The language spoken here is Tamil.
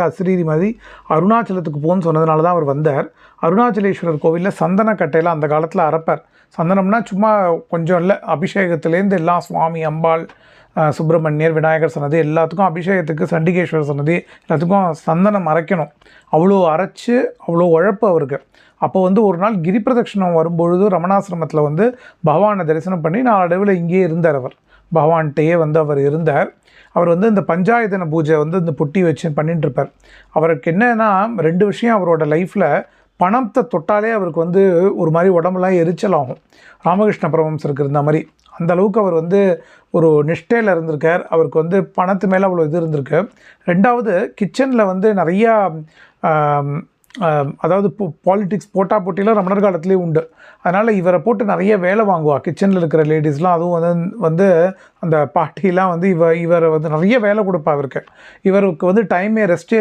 அசிரீரி மாதிரி அருணாச்சலத்துக்கு போகணுன்னு சொன்னதுனால தான் அவர் வந்தார். அருணாச்சலேஸ்வரர் கோவிலில் சந்தனக்கட்டையில் அந்த காலத்தில் அரைப்பார். சந்தனம்னா சும்மா கொஞ்சம் இல்லை, அபிஷேகத்துலேருந்து எல்லாம் சுவாமி, அம்பாள், சுப்பிரமணியர், விநாயகர் சன்னதி எல்லாத்துக்கும் அபிஷேகத்துக்கு, சண்டிகேஸ்வரர் சன்னதி எல்லாத்துக்கும் சந்தனம் அரைக்கணும். அவ்வளோ அரைச்சி அவ்வளோ உழைப்பு அவருக்கு. அப்போ ஒரு நாள் கிரி பிரதட்சணம் வரும்பொழுது ரமணாசிரமத்தில் பகவானை தரிசனம் பண்ணி நாளடைவில் இங்கேயே இருந்தார். அவர் பகவான்கிட்டையே அவர் இருந்தார். அவர் இந்த பஞ்சாயத்தன பூஜை இந்த பொட்டி வச்சு பண்ணிட்டுருப்பார். அவருக்கு என்னன்னா 2 விஷயம் அவரோட லைஃப்பில். பணத்தை தொட்டாலே அவருக்கு ஒரு மாதிரி உடம்புலாம் எரிச்சல் ஆகும். ராமகிருஷ்ண பரமஹம்சருக்கு இருந்த மாதிரி அந்த அளவுக்கு அவர் ஒரு நிஷ்டையில் இருந்திருக்கார். அவருக்கு பணத்து மேலே அவ்வளோ இது இருந்திருக்கு. 2வது கிச்சனில் நிறையா அதாவது பாலிட்டிக்ஸ் போட்டிலாம் ரமணர் காலத்துலேயே உண்டு. அதனால் இவரை போட்டு நிறைய வேலை வாங்குவா கிச்சனில் இருக்கிற லேடிஸ்லாம். அதுவும் அந்த பாட்டிலாம் இவரை நிறைய வேலை கொடுப்பா. இவருக்கு டைமே ரெஸ்ட்டே